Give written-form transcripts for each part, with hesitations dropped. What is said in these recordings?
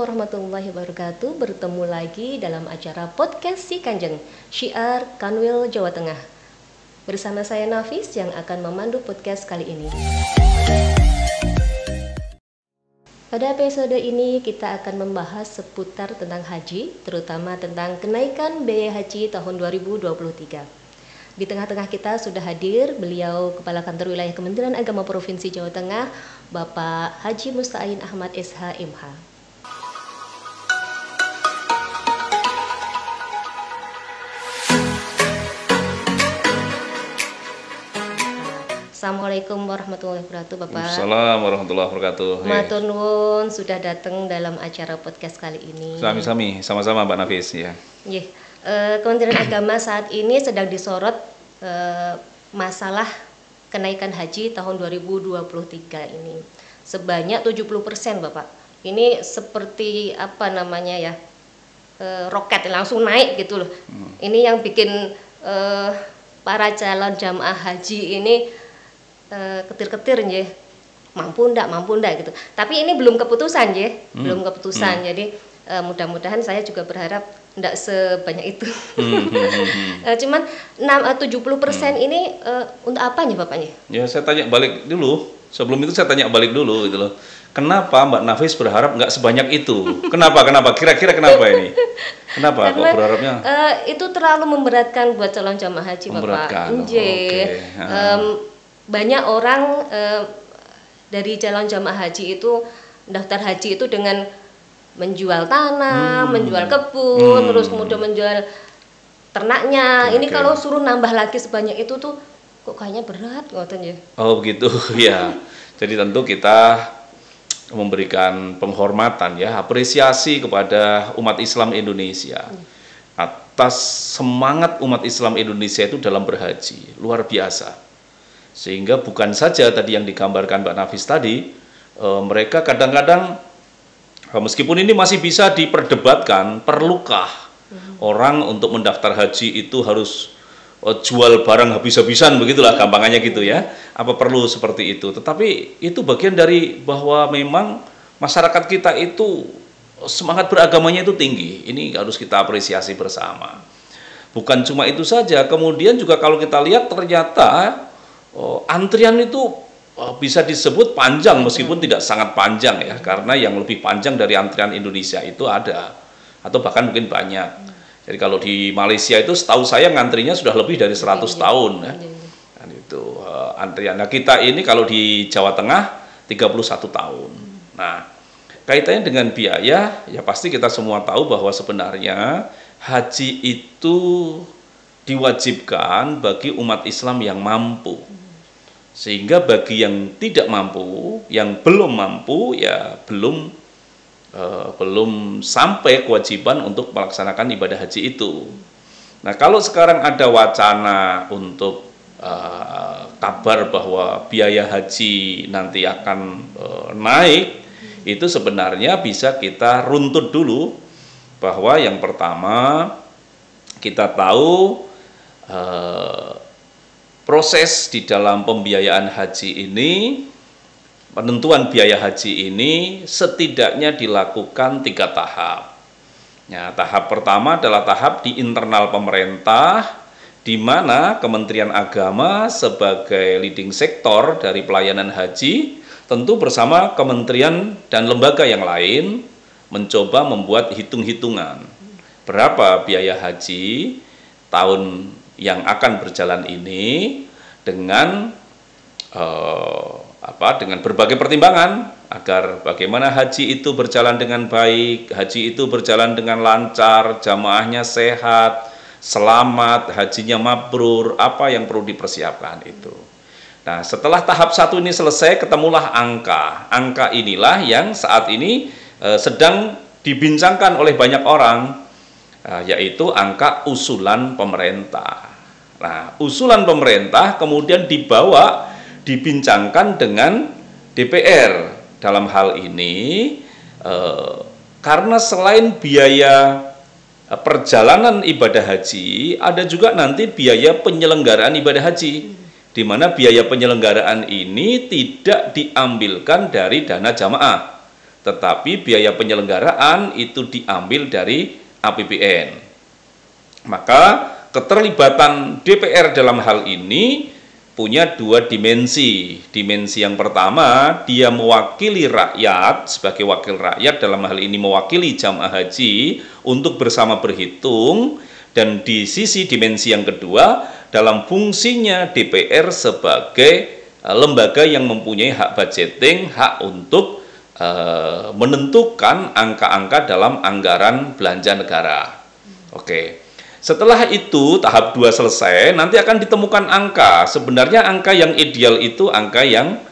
warahmatullahi wabarakatuh. Bertemu lagi dalam acara podcast Si Kanjeng, Syiar Kanwil Jawa Tengah. Bersama saya Nafis yang akan memandu podcast kali ini. Pada episode ini kita akan membahas seputar tentang haji, terutama tentang kenaikan biaya haji tahun 2023. Di tengah-tengah kita sudah hadir beliau Kepala Kantor Wilayah Kementerian Agama Provinsi Jawa Tengah, Bapak Haji Musta'in Ahmad SH MH. Assalamualaikum warahmatullahi wabarakatuh, Bapak. Assalamualaikum warahmatullahi wabarakatuh. Matur nuwun sudah datang dalam acara podcast kali ini. Sami-sami, sama-sama Mbak Nafis ya. Kementerian Agama saat ini sedang disorot masalah kenaikan haji tahun 2023 ini. Sebanyak 70%, Bapak. Ini seperti apa namanya ya? Roket langsung naik gitu loh. Ini yang bikin para calon jamaah haji ini ketir-ketir ya, mampu ndak gitu. Tapi ini belum keputusan ya, belum keputusan. Jadi mudah-mudahan saya juga berharap ndak sebanyak itu. Cuman 70% ini untuk apanya Bapaknya? Ya saya tanya balik dulu. Sebelum itu saya tanya balik dulu gitu loh. Kenapa Mbak Nafis berharap nggak sebanyak itu? Kenapa? Kira-kira kenapa ini? Kenapa kok berharapnya? Itu terlalu memberatkan buat calon jamaah haji, Bapak. Banyak orang dari calon jamaah haji itu daftar haji itu dengan menjual tanah, menjual kebun, terus kemudian menjual ternaknya. Ini kalau suruh nambah lagi sebanyak itu tuh kok kayaknya berat katanya. Oh begitu ya. Jadi tentu kita memberikan penghormatan ya, apresiasi kepada umat Islam Indonesia atas semangat umat Islam Indonesia itu dalam berhaji, luar biasa. Sehingga bukan saja tadi yang digambarkan Mbak Nafis tadi, mereka kadang-kadang meskipun ini masih bisa diperdebatkan, perlukah orang untuk mendaftar haji itu harus jual barang habis-habisan, begitulah gampangannya gitu ya. Apa perlu seperti itu? Tetapi itu bagian dari bahwa memang masyarakat kita itu semangat beragamanya itu tinggi. Ini harus kita apresiasi bersama. Bukan cuma itu saja, kemudian juga kalau kita lihat ternyata antrian itu bisa disebut panjang meskipun tidak sangat panjang ya, karena yang lebih panjang dari antrian Indonesia itu ada, atau bahkan mungkin banyak. Jadi kalau di Malaysia itu setahu saya ngantrinya sudah lebih dari 100 tahun ya. Dan itu antrian. Nah kita ini kalau di Jawa Tengah 31 tahun. Nah kaitannya dengan biaya, ya pasti kita semua tahu bahwa sebenarnya haji itu diwajibkan bagi umat Islam yang mampu. Sehingga bagi yang tidak mampu, yang belum mampu, ya belum sampai kewajiban untuk melaksanakan ibadah haji itu. Nah, kalau sekarang ada wacana untuk kabar bahwa biaya haji nanti akan naik, itu sebenarnya bisa kita runtut dulu bahwa yang pertama kita tahu proses di dalam pembiayaan haji ini, penentuan biaya haji ini setidaknya dilakukan 3 tahap. Ya, tahap pertama adalah tahap di internal pemerintah, di mana Kementerian Agama sebagai leading sektor dari pelayanan haji, tentu bersama kementerian dan lembaga yang lain mencoba membuat hitung-hitungan berapa biaya haji tahun yang akan berjalan ini dengan dengan berbagai pertimbangan agar bagaimana haji itu berjalan dengan baik, haji itu berjalan dengan lancar, jamaahnya sehat, selamat, hajinya mabrur, apa yang perlu dipersiapkan itu. Nah, setelah tahap 1 ini selesai, ketemulah angka. Angka inilah yang saat ini sedang dibincangkan oleh banyak orang, yaitu angka usulan pemerintah. Nah, usulan pemerintah kemudian dibincangkan dengan DPR. Dalam hal ini, karena selain biaya perjalanan ibadah haji, ada juga nanti biaya penyelenggaraan ibadah haji, di mana biaya penyelenggaraan ini tidak diambilkan dari dana jamaah, tetapi biaya penyelenggaraan itu diambil dari APBN. Maka keterlibatan DPR dalam hal ini punya dua dimensi. Dimensi yang pertama, dia mewakili rakyat sebagai wakil rakyat, dalam hal ini mewakili jamaah haji untuk bersama berhitung. Dan di sisi dimensi yang kedua, dalam fungsinya DPR sebagai lembaga yang mempunyai hak budgeting, hak untuk menentukan angka-angka dalam anggaran belanja negara. Oke. Setelah itu tahap 2 selesai, nanti akan ditemukan angka. Sebenarnya angka yang ideal itu angka yang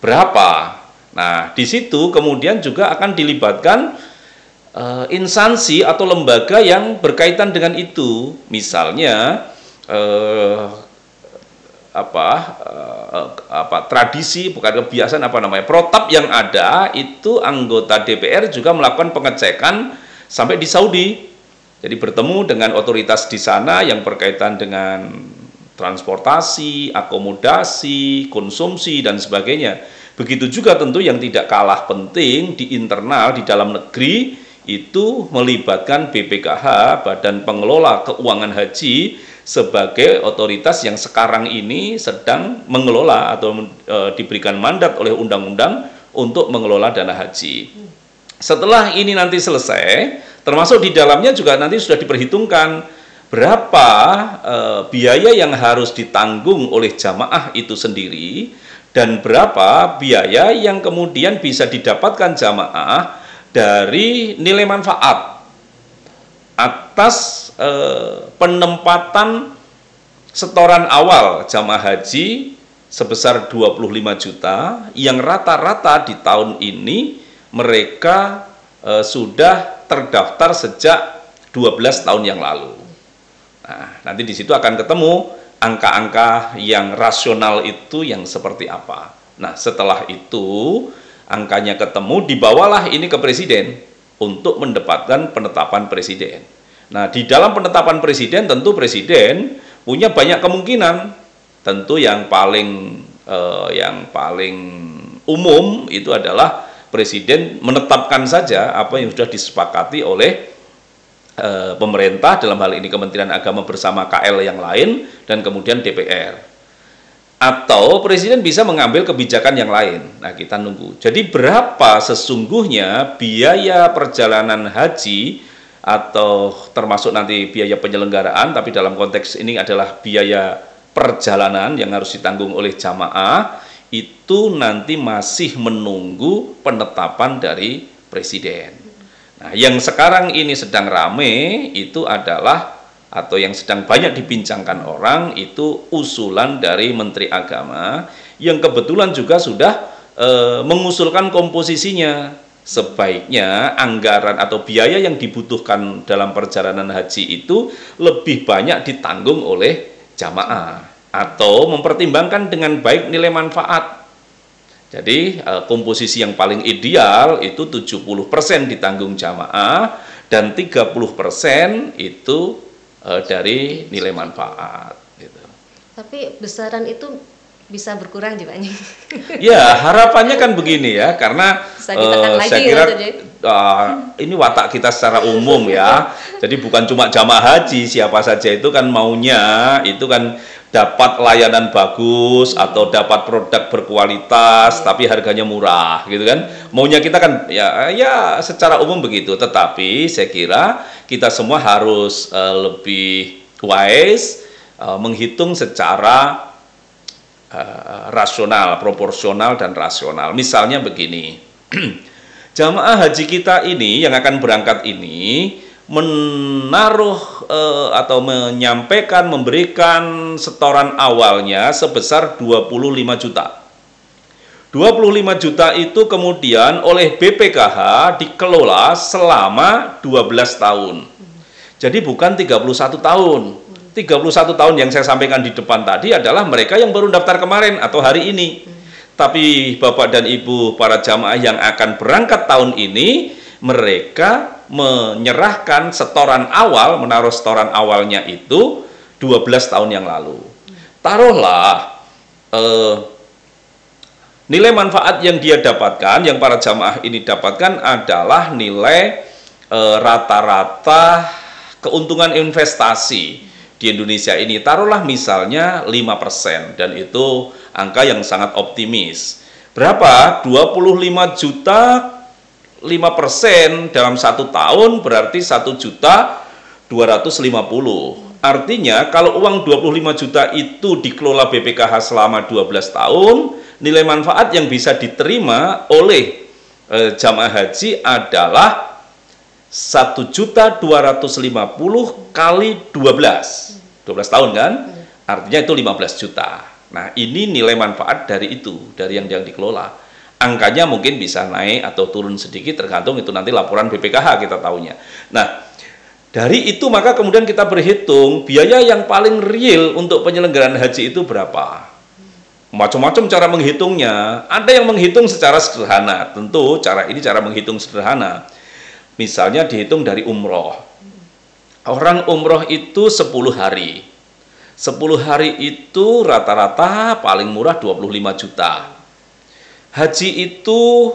berapa? Nah, di situ kemudian juga akan dilibatkan instansi atau lembaga yang berkaitan dengan itu. Misalnya tradisi, bukan kebiasaan, protap yang ada itu anggota DPR juga melakukan pengecekan sampai di Saudi. Jadi bertemu dengan otoritas di sana yang berkaitan dengan transportasi, akomodasi, konsumsi dan sebagainya. Begitu juga tentu yang tidak kalah penting di internal di dalam negeri itu melibatkan BPKH, Badan Pengelola Keuangan Haji, sebagai otoritas yang sekarang ini sedang mengelola atau diberikan mandat oleh undang-undang untuk mengelola dana haji. Setelah ini nanti selesai, termasuk di dalamnya juga nanti sudah diperhitungkan berapa biaya yang harus ditanggung oleh jamaah itu sendiri dan berapa biaya yang kemudian bisa didapatkan jamaah dari nilai manfaat atas penempatan setoran awal jamaah haji sebesar 25 juta yang rata-rata di tahun ini mereka sudah terdaftar sejak 12 tahun yang lalu. Nah, nanti di situ akan ketemu angka-angka yang rasional itu yang seperti apa. Nah, setelah itu angkanya ketemu, dibawalah ini ke presiden untuk mendapatkan penetapan presiden. Nah, di dalam penetapan presiden tentu presiden punya banyak kemungkinan. Tentu yang paling umum itu adalah presiden menetapkan saja apa yang sudah disepakati oleh pemerintah, dalam hal ini Kementerian Agama bersama KL yang lain, dan kemudian DPR. Atau presiden bisa mengambil kebijakan yang lain. Nah, kita nunggu. Jadi berapa sesungguhnya biaya perjalanan haji atau termasuk nanti biaya penyelenggaraan, tapi dalam konteks ini adalah biaya perjalanan yang harus ditanggung oleh jamaah, itu nanti masih menunggu penetapan dari presiden. Nah, yang sekarang ini sedang rame itu adalah atau yang sedang banyak dibincangkan orang itu usulan dari Menteri Agama yang kebetulan juga sudah mengusulkan komposisinya. Sebaiknya anggaran atau biaya yang dibutuhkan dalam perjalanan haji itu lebih banyak ditanggung oleh jamaah atau mempertimbangkan dengan baik nilai manfaat. Jadi komposisi yang paling ideal itu 70% ditanggung jamaah dan 30% itu dari nilai manfaat gitu. Tapi besaran itu bisa berkurang juga nih. Ya, harapannya kan begini ya, karena saya kira ini watak kita secara umum ya. Jadi bukan cuma jamaah haji, siapa saja itu kan maunya itu kan dapat layanan bagus atau dapat produk berkualitas tapi harganya murah gitu kan. Maunya kita kan ya secara umum begitu, tetapi saya kira kita semua harus lebih wise, menghitung secara rasional, proporsional dan rasional. Misalnya begini. Jamaah haji kita ini yang akan berangkat ini menaruh atau menyampaikan, memberikan setoran awalnya sebesar 25 juta. 25 juta itu kemudian oleh BPKH dikelola selama 12 tahun. Jadi bukan 31 tahun. 31 tahun yang saya sampaikan di depan tadi adalah mereka yang baru daftar kemarin atau hari ini. Tapi Bapak dan Ibu para jamaah yang akan berangkat tahun ini, mereka menyerahkan setoran awal, menaruh setoran awalnya itu 12 tahun yang lalu. Taruhlah Nilai manfaat yang dia dapatkan, yang para jamaah ini dapatkan adalah nilai rata-rata keuntungan investasi di Indonesia ini. Taruhlah misalnya 5%, dan itu angka yang sangat optimis. Berapa? 25 juta, 5% dalam 1 tahun berarti 1.250.000. Artinya kalau uang 25 juta itu dikelola BPKH selama 12 tahun, nilai manfaat yang bisa diterima oleh jamaah haji adalah 1.250.000 kali 12 tahun kan? Artinya itu 15 juta. Nah, ini nilai manfaat dari itu, dari yang dikelola. Angkanya mungkin bisa naik atau turun sedikit, tergantung itu nanti laporan BPKH kita tahunya. Nah, dari itu maka kemudian kita berhitung biaya yang paling real untuk penyelenggaraan haji itu berapa. Macam-macam cara menghitungnya. Ada yang menghitung secara sederhana. Tentu cara ini cara menghitung sederhana. Misalnya dihitung dari umroh. Orang umroh itu 10 hari. 10 hari itu rata-rata paling murah 25 juta. Haji itu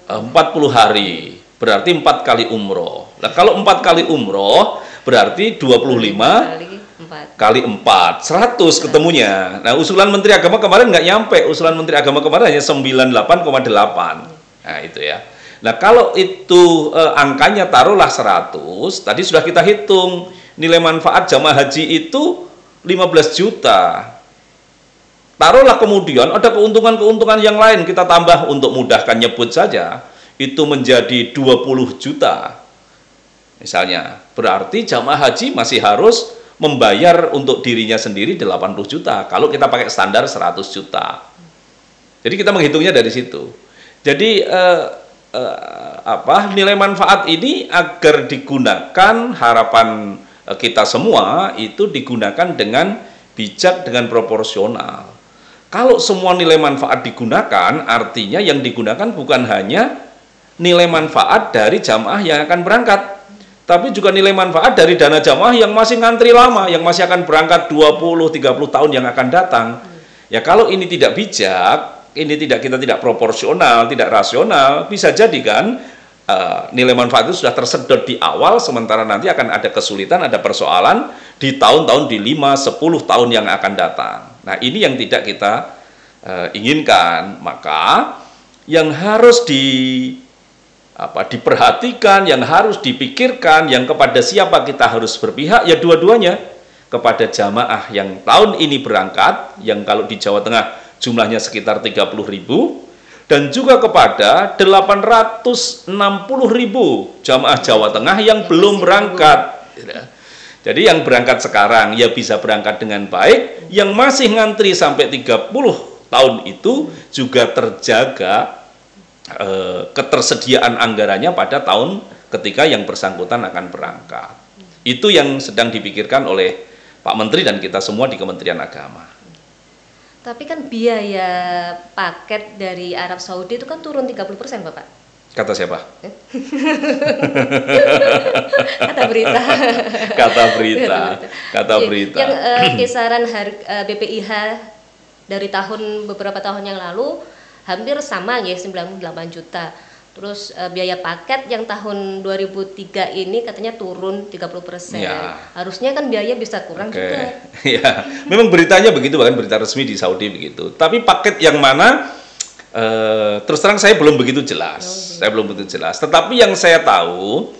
40 hari. Berarti 4 kali umroh. Nah, kalau 4 kali umroh berarti 25 kali 4, 100 ketemunya. Nah, usulan Menteri Agama kemarin nggak nyampe. Usulan Menteri Agama kemarin hanya 98,8. Nah, itu ya. Nah, kalau itu angkanya taruhlah 100, tadi sudah kita hitung. Nilai manfaat jamaah haji itu 15 juta. Taruhlah kemudian ada keuntungan-keuntungan yang lain, kita tambah untuk mudahkan nyebut saja. Itu menjadi 20 juta. Misalnya, berarti jamaah haji masih harus membayar untuk dirinya sendiri 80 juta. Kalau kita pakai standar 100 juta. Jadi kita menghitungnya dari situ. Jadi nilai manfaat ini agar digunakan, harapan kita semua itu digunakan dengan bijak, dengan proporsional. Kalau semua nilai manfaat digunakan, artinya yang digunakan bukan hanya nilai manfaat dari jamaah yang akan berangkat, tapi juga nilai manfaat dari dana jamaah yang masih ngantri lama, yang masih akan berangkat 20-30 tahun yang akan datang. Ya, kalau ini tidak bijak, kita tidak proporsional, tidak rasional, bisa jadi kan nilai manfaat itu sudah tersedot di awal, sementara nanti akan ada kesulitan, ada persoalan di tahun-tahun, di 5-10 tahun yang akan datang. Nah, ini yang tidak kita inginkan. Maka yang harus diperhatikan, yang harus dipikirkan, yang kepada siapa kita harus berpihak, ya dua-duanya. Kepada jamaah yang tahun ini berangkat, yang kalau di Jawa Tengah jumlahnya sekitar 30.000, dan juga kepada 860.000 jamaah Jawa Tengah yang belum berangkat. Jadi yang berangkat sekarang ya bisa berangkat dengan baik, yang masih ngantri sampai 30 tahun itu juga terjaga ketersediaan anggarannya pada tahun ketika yang bersangkutan akan berangkat. Itu yang sedang dipikirkan oleh Pak Menteri dan kita semua di Kementerian Agama. Tapi kan biaya paket dari Arab Saudi itu kan turun 30%, Bapak. Kata siapa? Kata berita. Kata berita. Yang kisaran harga BPIH dari beberapa tahun yang lalu hampir sama ya, 98 juta. Terus biaya paket yang tahun 2003 ini katanya turun 30%. Ya. Harusnya kan biaya bisa kurang juga. Ya, memang beritanya begitu, bahkan berita resmi di Saudi begitu. Tapi paket yang mana terus terang saya belum begitu jelas. Tetapi yang saya tahu,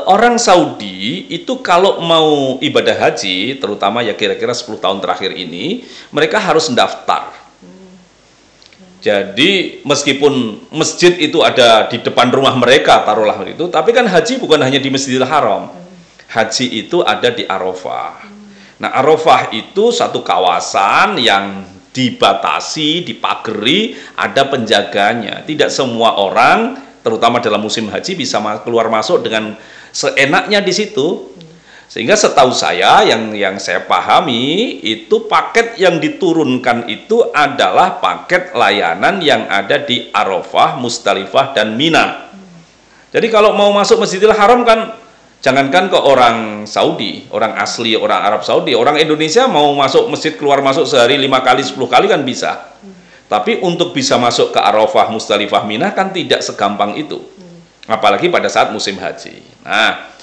orang Saudi itu kalau mau ibadah haji, terutama ya kira-kira 10 tahun terakhir ini, mereka harus mendaftar. Jadi meskipun masjid itu ada di depan rumah mereka, taruhlah itu, tapi kan haji bukan hanya di Masjidil Haram. Haji itu ada di Arafah. Nah, Arafah itu satu kawasan yang dibatasi, dipageri, ada penjaganya. Tidak semua orang, terutama dalam musim haji, bisa keluar masuk dengan seenaknya di situ. Sehingga setahu saya, yang saya pahami, itu paket yang diturunkan itu adalah paket layanan yang ada di Arafah, Musdalifah, dan Mina. Jadi kalau mau masuk Masjidil Haram kan, jangankan ke orang Saudi, orang asli, orang Arab Saudi, orang Indonesia mau masuk masjid keluar masuk sehari 5 kali, 10 kali kan bisa. Tapi untuk bisa masuk ke Arafah, Musdalifah, Mina kan tidak segampang itu. Apalagi pada saat musim haji. Nah,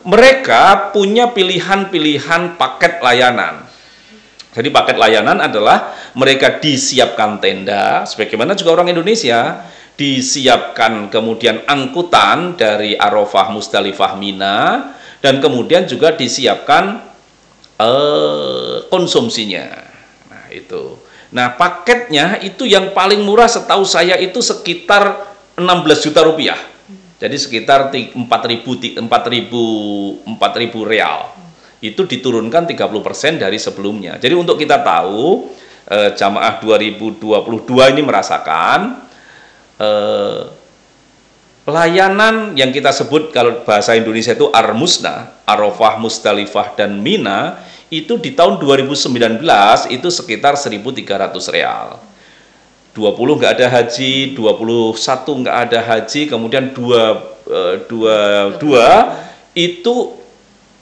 mereka punya pilihan-pilihan paket layanan. Jadi paket layanan adalah mereka disiapkan tenda, sebagaimana juga orang Indonesia, disiapkan kemudian angkutan dari Arafah, Musdalifah, Mina, dan kemudian juga disiapkan konsumsinya. Nah, itu. Nah, paketnya itu yang paling murah setahu saya itu sekitar 16 juta rupiah. Jadi sekitar 4.000 real. Itu diturunkan 30% dari sebelumnya. Jadi untuk kita tahu, jamaah 2022 ini merasakan pelayanan yang kita sebut kalau bahasa Indonesia itu Armusna, Arafah, Musdalifah, dan Mina, itu di tahun 2019 itu sekitar 1.300 real. 20 nggak ada haji, 21 nggak ada haji, kemudian 22 itu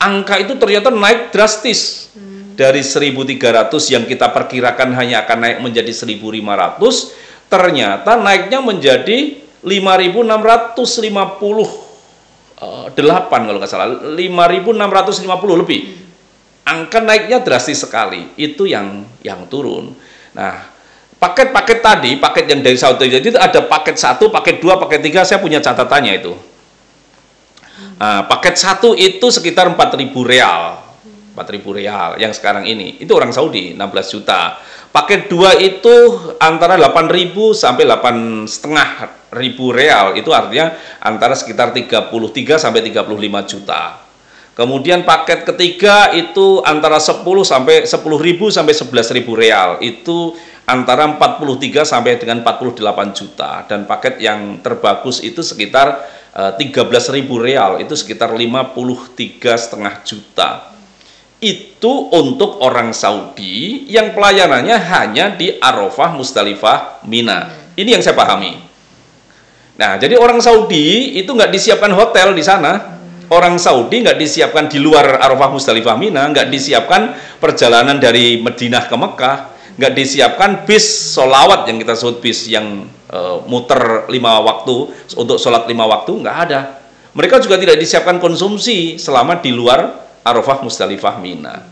angka itu ternyata naik drastis. Dari 1.300 yang kita perkirakan hanya akan naik menjadi 1.500, ternyata naiknya menjadi 5.658 kalau nggak salah, 5.650 lebih. Angka naiknya drastis sekali, itu yang turun. Nah, paket-paket tadi, paket yang dari Saudi, jadi ada paket 1, paket 2, paket 3, saya punya catatannya itu. Nah, paket 1 itu sekitar 4.000 real. 4.000 real yang sekarang ini. Itu orang Saudi, 16 juta. Paket 2 itu antara 8.000 sampai 8.500 real. Itu artinya antara sekitar 33 sampai 35 juta. Kemudian paket ketiga itu antara 10 sampai 10.000 sampai 11.000 real. Itu antara 43 sampai dengan 48 juta. Dan paket yang terbagus itu sekitar 13.000 real. Itu sekitar 53,5 juta. Itu untuk orang Saudi yang pelayanannya hanya di Arafah, Musdalifah, Mina. Ini yang saya pahami. Nah, jadi orang Saudi itu nggak disiapkan hotel di sana. Orang Saudi nggak disiapkan di luar Arafah, Musdalifah, Mina, nggak disiapkan perjalanan dari Madinah ke Mekah, nggak disiapkan bis sholawat yang kita sebut bis yang muter 5 waktu untuk sholat 5 waktu, nggak ada. Mereka juga tidak disiapkan konsumsi selama di luar Arafah, Musdalifah, Mina.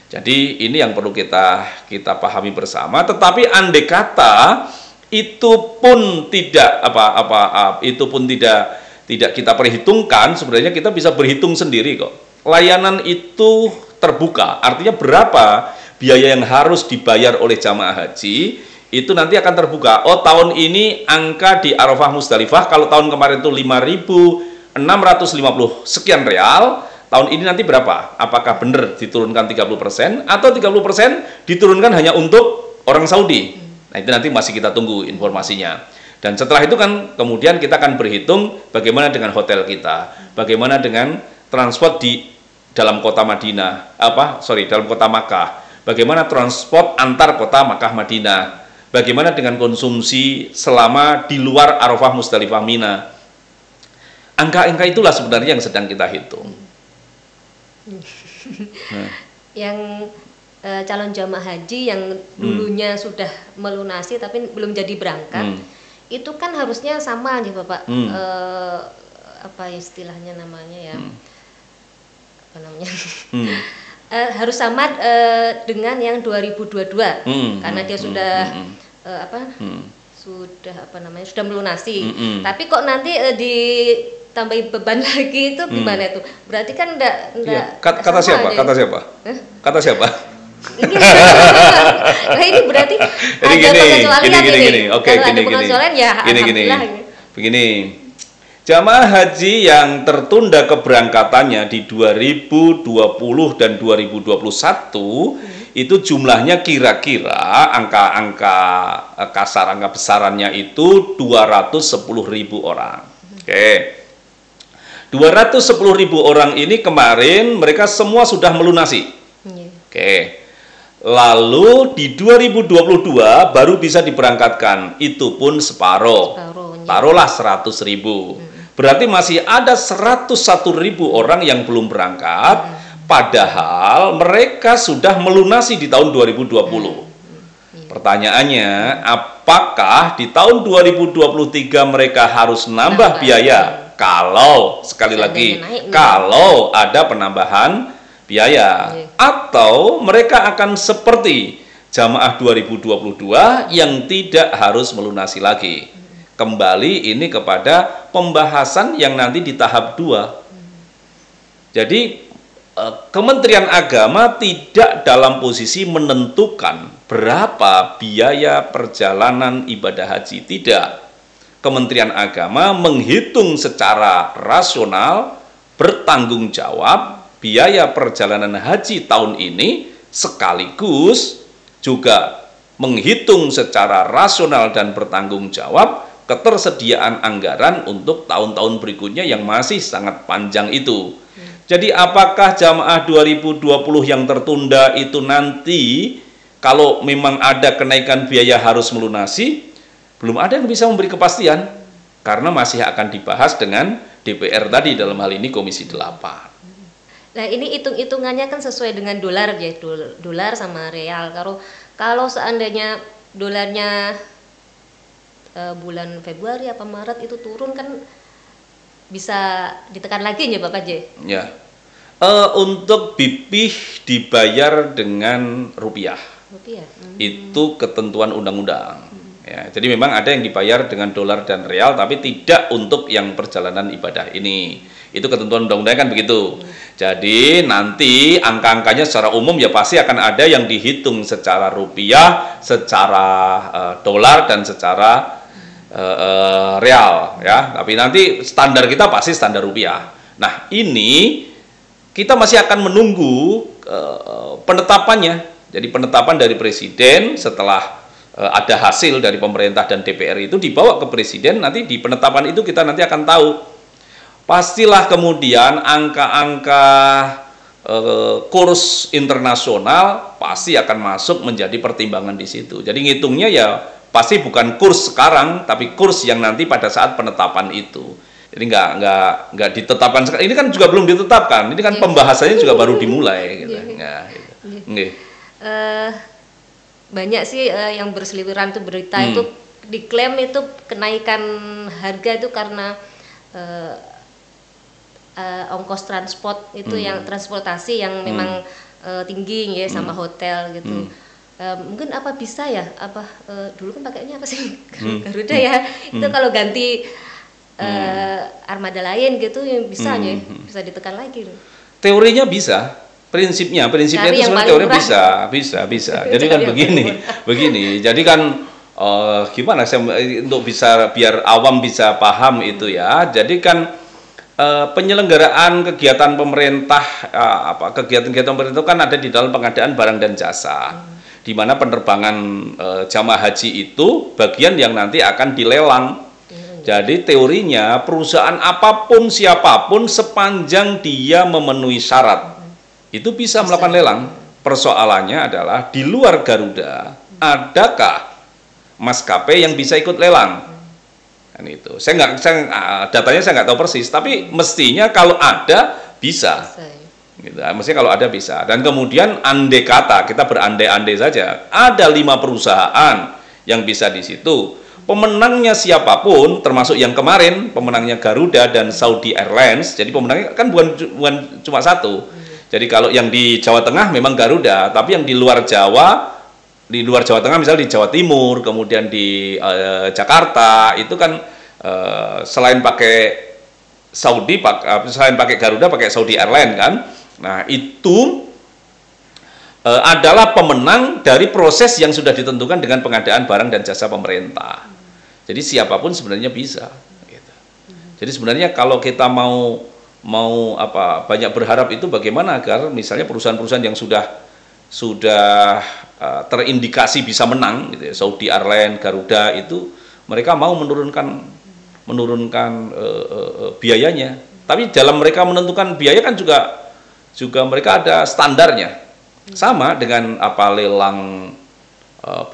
Jadi ini yang perlu kita pahami bersama. Tetapi andai kata itu pun tidak tidak kita perhitungkan, sebenarnya kita bisa berhitung sendiri kok. Layanan itu terbuka, artinya berapa biaya yang harus dibayar oleh jamaah haji, itu nanti akan terbuka. Oh, tahun ini angka di Arafah, Musdalifah, kalau tahun kemarin itu 5.650 sekian real, tahun ini nanti berapa? Apakah benar diturunkan 30% atau 30% diturunkan hanya untuk orang Saudi? Nah, itu nanti masih kita tunggu informasinya. Dan setelah itu kan kemudian kita akan berhitung bagaimana dengan hotel kita, bagaimana dengan transport di dalam kota Madinah, dalam kota Makkah, bagaimana transport antar kota Makkah Madinah, bagaimana dengan konsumsi selama di luar Arafah, Musdalifah, Mina. Angka-angka itulah sebenarnya yang sedang kita hitung. Yang calon jamaah haji yang dulunya sudah melunasi tapi belum jadi berangkat, itu kan harusnya sama nih Bapak, apa istilahnya namanya ya, apa namanya, harus sama dengan yang 2022, karena dia sudah sudah melunasi. Tapi kok nanti ditambahin beban lagi itu gimana itu? Berarti kan enggak kata siapa? Kata siapa? Kata siapa? Nah, ini berarti ada pengecualian ini. Oke, gini. Ya, begini. Jamaah haji yang tertunda keberangkatannya di 2020 dan 2021 itu jumlahnya kira-kira angka kasar, angka besarannya itu 210.000 orang. Oke. 210.000 orang ini kemarin mereka semua sudah melunasi. Oke. Lalu di 2022 baru bisa diberangkatkan, itu pun separuh. Taruhlah 100.000. Berarti masih ada 101.000 orang yang belum berangkat, padahal mereka sudah melunasi di tahun 2020. Pertanyaannya, apakah di tahun 2023 mereka harus nambah biaya? Kalau, sekali lagi, kalau ada penambahan biaya. Atau mereka akan seperti jamaah 2022 yang tidak harus melunasi lagi. Kembali ini kepada pembahasan yang nanti di tahap 2. Jadi, Kementerian Agama tidak dalam posisi menentukan berapa biaya perjalanan ibadah haji. Tidak. Kementerian Agama menghitung secara rasional, bertanggung jawab biaya perjalanan haji tahun ini, sekaligus juga menghitung secara rasional dan bertanggung jawab ketersediaan anggaran untuk tahun-tahun berikutnya yang masih sangat panjang itu. Jadi apakah jamaah 2020 yang tertunda itu nanti kalau memang ada kenaikan biaya harus melunasi? Belum ada yang bisa memberi kepastian karena masih akan dibahas dengan DPR tadi, dalam hal ini Komisi 8. Nah, ini hitung-hitungannya kan sesuai dengan dolar ya, dolar sama real. Kalau seandainya dolarnya bulan Februari apa Maret itu turun, kan bisa ditekan lagi ya Bapak J? Ya, untuk BPIH dibayar dengan rupiah. Itu ketentuan undang-undang. Ya, jadi memang ada yang dibayar dengan dolar dan real, tapi tidak untuk yang perjalanan ibadah ini. Itu ketentuan undang-undang kan begitu. Jadi nanti angka-angkanya secara umum ya pasti akan ada yang dihitung secara rupiah, secara dolar dan secara real ya, tapi nanti standar kita pasti standar rupiah. Nah, ini kita masih akan menunggu penetapannya. Jadi penetapan dari Presiden setelah ada hasil dari pemerintah dan DPR itu dibawa ke Presiden, nanti di penetapan itu kita nanti akan tahu. Pastilah kemudian angka-angka kurs internasional pasti akan masuk menjadi pertimbangan di situ. Jadi ngitungnya ya pasti bukan kurs sekarang, tapi kurs yang nanti pada saat penetapan itu. Jadi nggak ditetapkan sekarang. Ini kan juga belum ditetapkan. Ini kan pembahasannya juga baru dimulai. Gitu. Banyak sih yang berseliweran tuh berita itu diklaim itu kenaikan harga itu karena ongkos transport itu yang transportasi yang memang tinggi ya, sama hotel gitu. Mungkin apa bisa ya, dulu kan pakainya apa sih, Garuda ya, itu kalau ganti armada lain gitu yang bisa bisa ditekan lagi. Teorinya bisa, prinsipnya itu sebenarnya teori bisa. Jadi kan begini. Jadi kan gimana untuk bisa biar awam bisa paham itu ya. Jadi kan penyelenggaraan kegiatan pemerintah, kegiatan-kegiatan pemerintah kan ada di dalam pengadaan barang dan jasa. Di mana penerbangan jamaah haji itu bagian yang nanti akan dilelang. Jadi teorinya perusahaan apapun siapapun sepanjang dia memenuhi syarat itu bisa melakukan lelang. Persoalannya adalah di luar Garuda adakah maskapai yang bisa ikut lelang? Kan itu. Datanya saya nggak tahu persis, tapi mestinya kalau ada bisa. Gitu. Mesti kalau ada bisa. Dan kemudian andai kata kita berandai-andai saja, ada 5 perusahaan yang bisa di situ. Pemenangnya siapapun, termasuk yang kemarin pemenangnya Garuda dan Saudi Airlines. Jadi pemenangnya kan bukan cuma satu. Jadi kalau yang di Jawa Tengah memang Garuda, tapi yang di luar Jawa Tengah misalnya di Jawa Timur, kemudian di Jakarta itu kan selain pakai selain pakai Garuda pakai Saudi Airlines kan. Nah, itu adalah pemenang dari proses yang sudah ditentukan dengan pengadaan barang dan jasa pemerintah. Jadi siapapun sebenarnya bisa. Gitu. Jadi sebenarnya kalau kita mau banyak berharap itu bagaimana agar misalnya perusahaan-perusahaan yang sudah terindikasi bisa menang, gitu ya, Saudi Airlines, Garuda itu mereka mau menurunkan biayanya. Tapi dalam mereka menentukan biaya kan juga mereka ada standarnya. Sama dengan lelang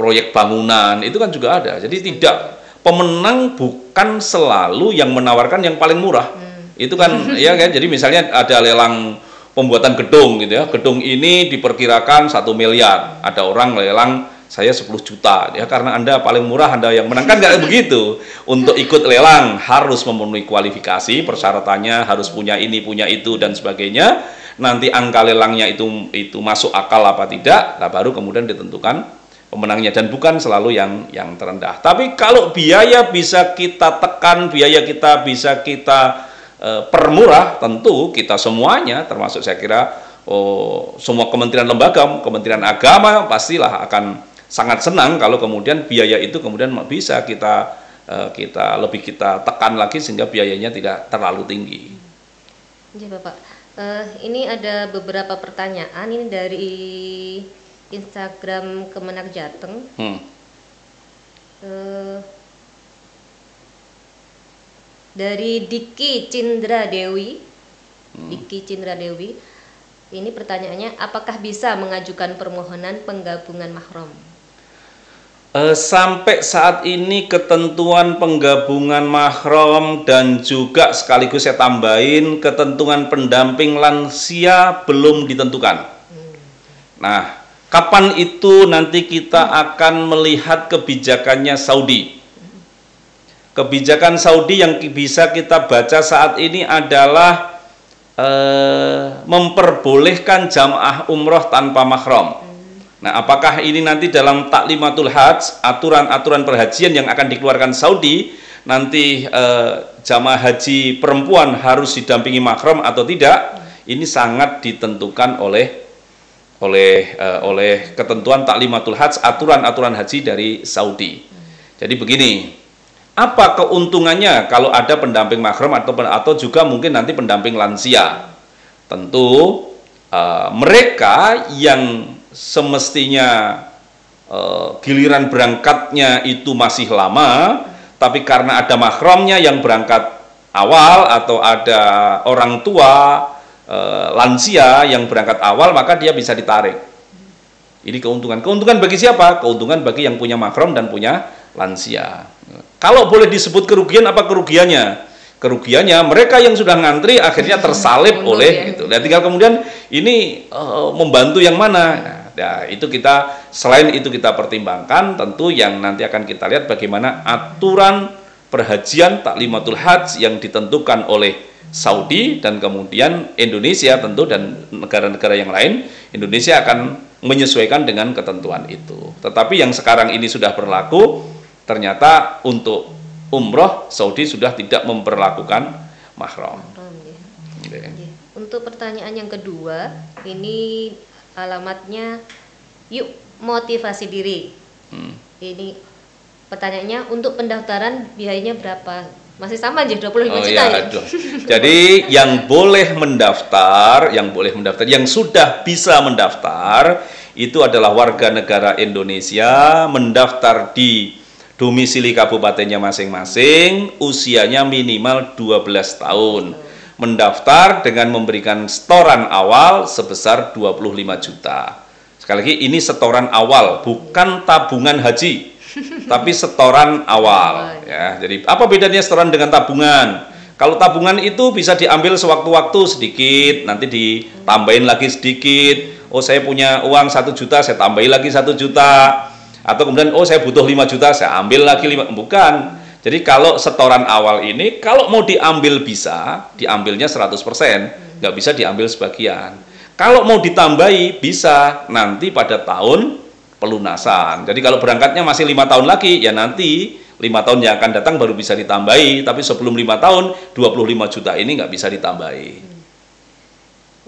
proyek bangunan itu kan juga ada. Jadi tidak, pemenang bukan selalu yang menawarkan yang paling murah. Itu kan ya kan. Jadi misalnya ada lelang pembuatan gedung gitu ya. Gedung ini diperkirakan 1 miliar. Ada orang lelang saya 10 juta ya, karena Anda paling murah Anda yang menang, kan nggak begitu. Untuk ikut lelang harus memenuhi kualifikasi, persyaratannya harus punya ini punya itu dan sebagainya. Nanti angka lelangnya itu masuk akal apa tidak, nah baru kemudian ditentukan pemenangnya, dan bukan selalu yang terendah. Tapi kalau biaya bisa kita tekan, biaya kita bisa kita permurah, tentu kita semuanya, termasuk saya kira semua kementerian lembaga, kementerian agama pastilah akan sangat senang kalau kemudian biaya itu kemudian bisa kita lebih kita tekan lagi sehingga biayanya tidak terlalu tinggi. Ya Bapak, ini ada beberapa pertanyaan ini dari Instagram Kemenak Jateng. Dari Diki Cindra Dewi. Diki Cindra Dewi. Ini pertanyaannya, apakah bisa mengajukan permohonan penggabungan mahram? Sampai saat ini ketentuan penggabungan mahram dan juga sekaligus saya tambahin ketentuan pendamping lansia belum ditentukan. Nah, kapan itu nanti kita akan melihat kebijakannya Saudi. Kebijakan Saudi yang bisa kita baca saat ini adalah memperbolehkan jamaah umroh tanpa mahram. Nah, apakah ini nanti dalam Taklimatul Hajj, aturan-aturan perhajian yang akan dikeluarkan Saudi, nanti jamaah haji perempuan harus didampingi mahram atau tidak? Ini sangat ditentukan oleh ketentuan Taklimatul Hajj, aturan-aturan haji dari Saudi. Jadi begini, apa keuntungannya kalau ada pendamping mahram atau juga mungkin nanti pendamping lansia? Tentu mereka yang semestinya giliran berangkatnya itu masih lama, tapi karena ada mahramnya yang berangkat awal atau ada orang tua lansia yang berangkat awal, maka dia bisa ditarik. Ini keuntungan. Keuntungan bagi siapa? Keuntungan bagi yang punya mahram dan punya lansia. Kalau boleh disebut kerugian, apa kerugiannya? Kerugiannya mereka yang sudah ngantri akhirnya tersalib oleh gitu. Dan tinggal kemudian ini membantu yang mana? Nah, itu selain itu kita pertimbangkan, tentu yang nanti akan kita lihat bagaimana aturan perhajian Taklimatul Hajj yang ditentukan oleh Saudi dan kemudian Indonesia tentu dan negara-negara yang lain. Indonesia akan menyesuaikan dengan ketentuan itu. Tetapi yang sekarang ini sudah berlaku, ternyata untuk umroh Saudi sudah tidak memperlakukan mahram. Untuk pertanyaan yang kedua, ini alamatnya yuk motivasi diri. Ini pertanyaannya, untuk pendaftaran biayanya berapa? Masih sama aja 25 juta ya? Jadi yang boleh mendaftar, yang sudah bisa mendaftar itu adalah warga negara Indonesia, mendaftar di domisili kabupatennya masing-masing, usianya minimal 12 tahun. Mendaftar dengan memberikan setoran awal sebesar 25 juta. Sekali lagi, ini setoran awal, bukan tabungan haji, tapi setoran awal. Ya, jadi apa bedanya setoran dengan tabungan? Kalau tabungan itu bisa diambil sewaktu-waktu sedikit, nanti ditambahin lagi sedikit. Oh, saya punya uang 1 juta, saya tambahin lagi 1 juta. Atau kemudian, oh saya butuh 5 juta, saya ambil lagi 5. Bukan. Jadi kalau setoran awal ini, kalau mau diambil bisa, diambilnya 100%, nggak bisa diambil sebagian. Kalau mau ditambahi, bisa nanti pada tahun pelunasan. Jadi kalau berangkatnya masih 5 tahun lagi, ya nanti 5 tahun yang akan datang baru bisa ditambahi. Tapi sebelum 5 tahun, 25 juta ini nggak bisa ditambahi.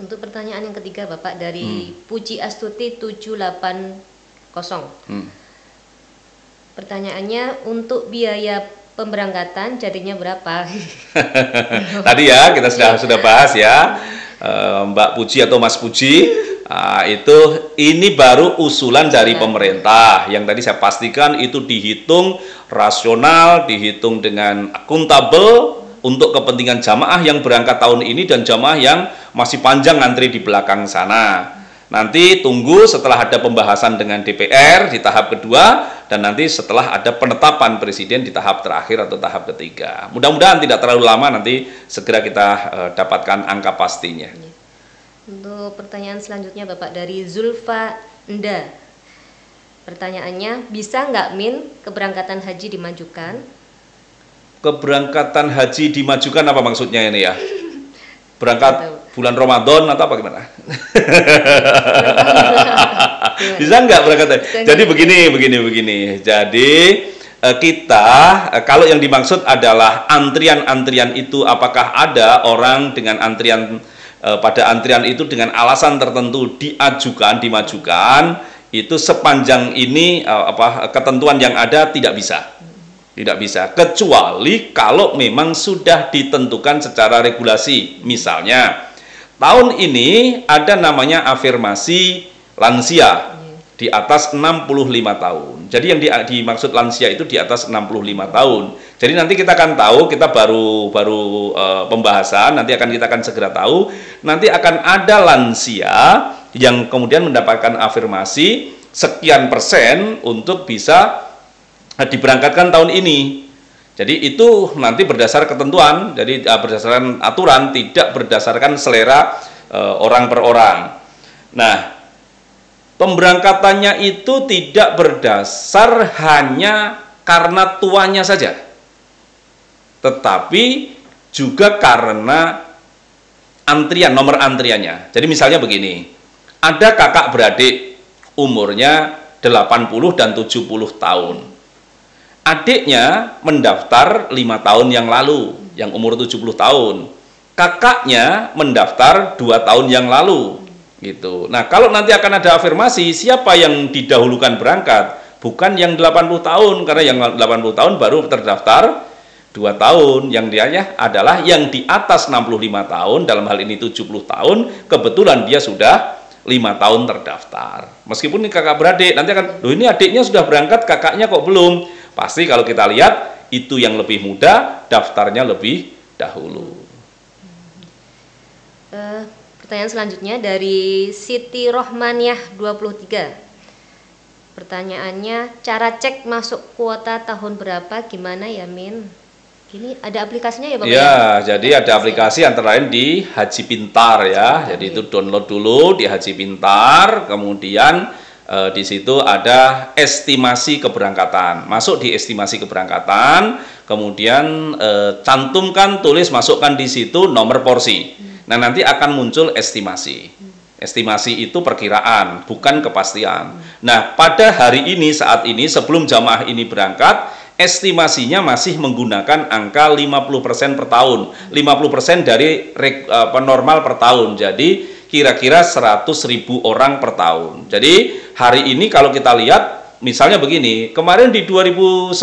Untuk pertanyaan yang ketiga, Bapak, dari Puji Astuti 780. Pertanyaannya, untuk biaya pemberangkatan jadinya berapa? Tadi ya kita sudah bahas ya, Mbak Puji atau Mas Puji, ini baru usulan dari pemerintah yang tadi saya pastikan itu dihitung rasional, dihitung dengan akuntabel untuk kepentingan jamaah yang berangkat tahun ini dan jamaah yang masih panjang ngantri di belakang sana. Nanti tunggu setelah ada pembahasan dengan DPR di tahap kedua, dan nanti setelah ada penetapan presiden di tahap terakhir atau tahap ketiga. Mudah-mudahan tidak terlalu lama, nanti segera kita dapatkan angka pastinya. Untuk pertanyaan selanjutnya, Bapak, dari Zulfa Nda. Pertanyaannya, bisa nggak Min keberangkatan haji dimajukan? Keberangkatan haji dimajukan apa maksudnya ini ya? Berangkat bulan Ramadan atau apa gimana? Bisa nggak berangkat? Jadi begini. Jadi kita kalau yang dimaksud adalah antrian-antrian itu, apakah ada orang dengan antrian pada antrian itu dengan alasan tertentu dimajukan, itu sepanjang ini ketentuan yang ada tidak bisa, kecuali kalau memang sudah ditentukan secara regulasi. Misalnya tahun ini ada namanya afirmasi lansia di atas 65 tahun. Jadi yang dimaksud lansia itu di atas 65 tahun. Jadi nanti kita akan tahu, kita baru pembahasan, kita akan segera tahu, nanti akan ada lansia yang kemudian mendapatkan afirmasi sekian persen untuk bisa diberangkatkan tahun ini. Jadi itu nanti berdasar ketentuan, jadi berdasarkan aturan, tidak berdasarkan selera orang per orang. Nah, pemberangkatannya itu tidak berdasar hanya karena tuanya saja, tetapi juga karena antrian, nomor antriannya. Jadi misalnya begini, ada kakak beradik umurnya 80 dan 70 tahun. Adiknya mendaftar 5 tahun yang lalu, yang umur 70 tahun. Kakaknya mendaftar 2 tahun yang lalu. Gitu. Nah, kalau nanti akan ada afirmasi, siapa yang didahulukan berangkat? Bukan yang 80 tahun, karena yang 80 tahun baru terdaftar 2 tahun. Yang dia adalah yang di atas 65 tahun, dalam hal ini 70 tahun, kebetulan dia sudah 5 tahun terdaftar. Meskipun ini kakak beradik, nanti akan, loh ini adiknya sudah berangkat, kakaknya kok belum? Pasti kalau kita lihat, itu yang lebih muda, daftarnya lebih dahulu. Pertanyaan selanjutnya dari Siti Rohmaniah 23. Pertanyaannya, cara cek masuk kuota tahun berapa, gimana ya Min? Ini ada aplikasinya ya Bapak? Ya, jadi ada aplikasi antara lain di Haji Pintar ya. Jadi itu download dulu di Haji Pintar, kemudian di situ ada estimasi keberangkatan. Masuk di estimasi keberangkatan, kemudian cantumkan, masukkan di situ nomor porsi. Nah, nanti akan muncul estimasi. Estimasi itu perkiraan, bukan kepastian. Nah, pada hari ini, saat ini, sebelum jamaah ini berangkat, estimasinya masih menggunakan angka 50% per tahun. 50% dari normal per tahun. Jadi, kira-kira 100.000 orang per tahun. Jadi, hari ini kalau kita lihat, misalnya begini, kemarin di 2019,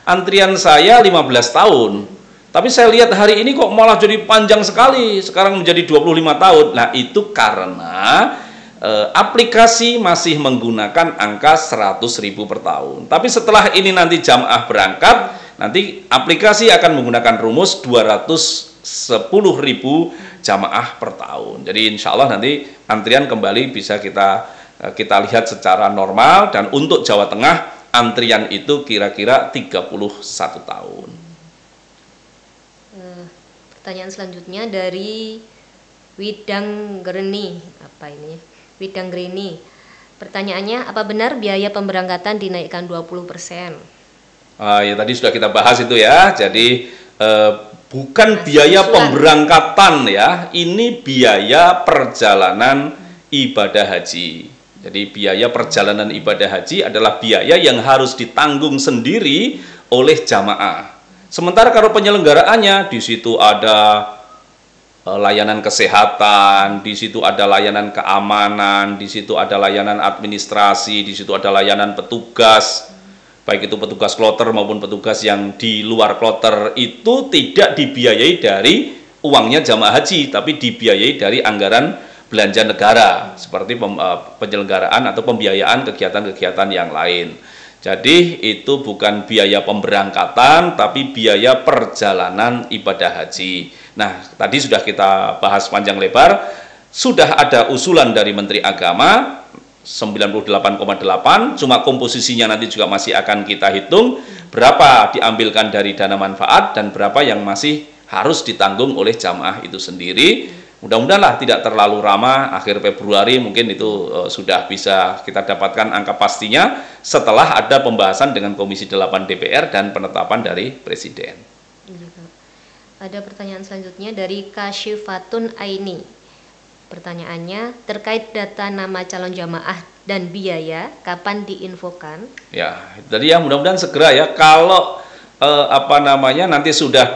antrian saya 15 tahun. Tapi saya lihat hari ini kok malah jadi panjang sekali, sekarang menjadi 25 tahun. Nah, itu karena aplikasi masih menggunakan angka 100.000 per tahun. Tapi setelah ini nanti jamaah berangkat, nanti aplikasi akan menggunakan rumus 210.000 jamaah per tahun. Jadi insya Allah nanti antrian kembali bisa kita lihat secara normal, dan untuk Jawa Tengah antrian itu kira-kira 31 tahun. Pertanyaan selanjutnya dari Widang Greni. Apa ini? Widang Greni. Pertanyaannya, apa benar biaya pemberangkatan dinaikkan 20%? Ya tadi sudah kita bahas itu ya. Jadi bukan biaya pemberangkatan ya, ini biaya perjalanan ibadah haji. Jadi biaya perjalanan ibadah haji adalah biaya yang harus ditanggung sendiri oleh jamaah. Sementara kalau penyelenggaraannya, di situ ada layanan kesehatan, di situ ada layanan keamanan, di situ ada layanan administrasi, di situ ada layanan petugas, baik itu petugas kloter maupun petugas yang di luar kloter, itu tidak dibiayai dari uangnya jamaah haji, tapi dibiayai dari anggaran belanja negara, seperti penyelenggaraan atau pembiayaan kegiatan-kegiatan yang lain. Jadi itu bukan biaya pemberangkatan, tapi biaya perjalanan ibadah haji. Nah, tadi sudah kita bahas panjang lebar, sudah ada usulan dari Menteri Agama 98,8, cuma komposisinya nanti juga masih akan kita hitung, berapa diambilkan dari dana manfaat dan berapa yang masih harus ditanggung oleh jamaah itu sendiri. Mudah-mudahan lah tidak terlalu lama, akhir Februari mungkin itu sudah bisa kita dapatkan angka pastinya setelah ada pembahasan dengan Komisi 8 DPR dan penetapan dari Presiden. Iya, Pak. Ada pertanyaan selanjutnya dari Kasyifatun Aini. Pertanyaannya, terkait data nama calon jamaah dan biaya, kapan diinfokan? Ya, jadi ya mudah-mudahan segera ya. Kalau nanti sudah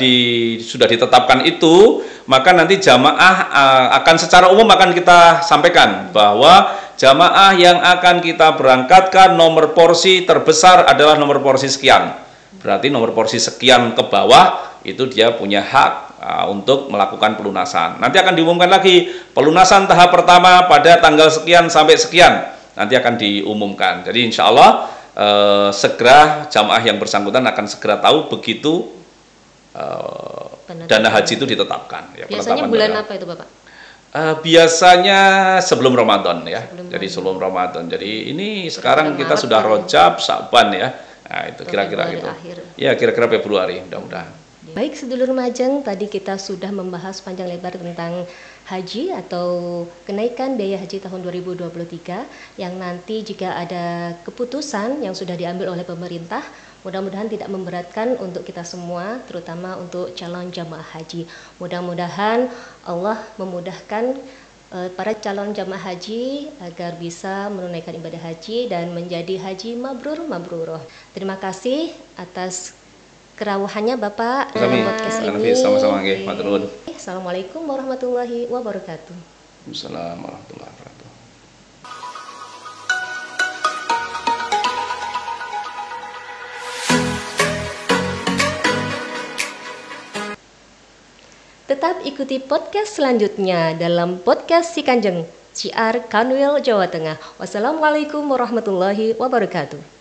ditetapkan itu, maka nanti jamaah akan secara umum akan kita sampaikan bahwa jamaah yang akan kita berangkatkan nomor porsi terbesar adalah nomor porsi sekian. Berarti nomor porsi sekian ke bawah itu dia punya hak untuk melakukan pelunasan. Nanti akan diumumkan lagi pelunasan tahap pertama pada tanggal sekian sampai sekian. Nanti akan diumumkan. Jadi insya Allah segera jamaah yang bersangkutan akan segera tahu begitu dana haji itu ditetapkan. Ya, biasanya bulan apa itu Bapak? Biasanya sebelum Ramadan ya. Jadi sebelum Ramadan. Jadi ini sekarang kita sudah Rajab, Sa'ban ya. Nah, itu kira-kira gitu. Ya, kira-kira Februari mudah-mudahan. Baik sedulur Majeng, tadi kita sudah membahas panjang lebar tentang haji atau kenaikan biaya haji tahun 2023 yang nanti jika ada keputusan yang sudah diambil oleh pemerintah, mudah-mudahan tidak memberatkan untuk kita semua, terutama untuk calon jamaah haji. Mudah-mudahan Allah memudahkan para calon jamaah haji agar bisa menunaikan ibadah haji dan menjadi haji mabrur mabruroh. Terima kasih atas kerawuhannya Bapak podcast ini. Sama-sama nggih, matur nuwun. Assalamualaikum warahmatullahi wabarakatuh. Waalaikumsalam warahmatullahi wabarakatuh. Tetap ikuti podcast selanjutnya dalam podcast Si Kanjeng, Syiar Kanwil Jawa Tengah. Wassalamualaikum warahmatullahi wabarakatuh.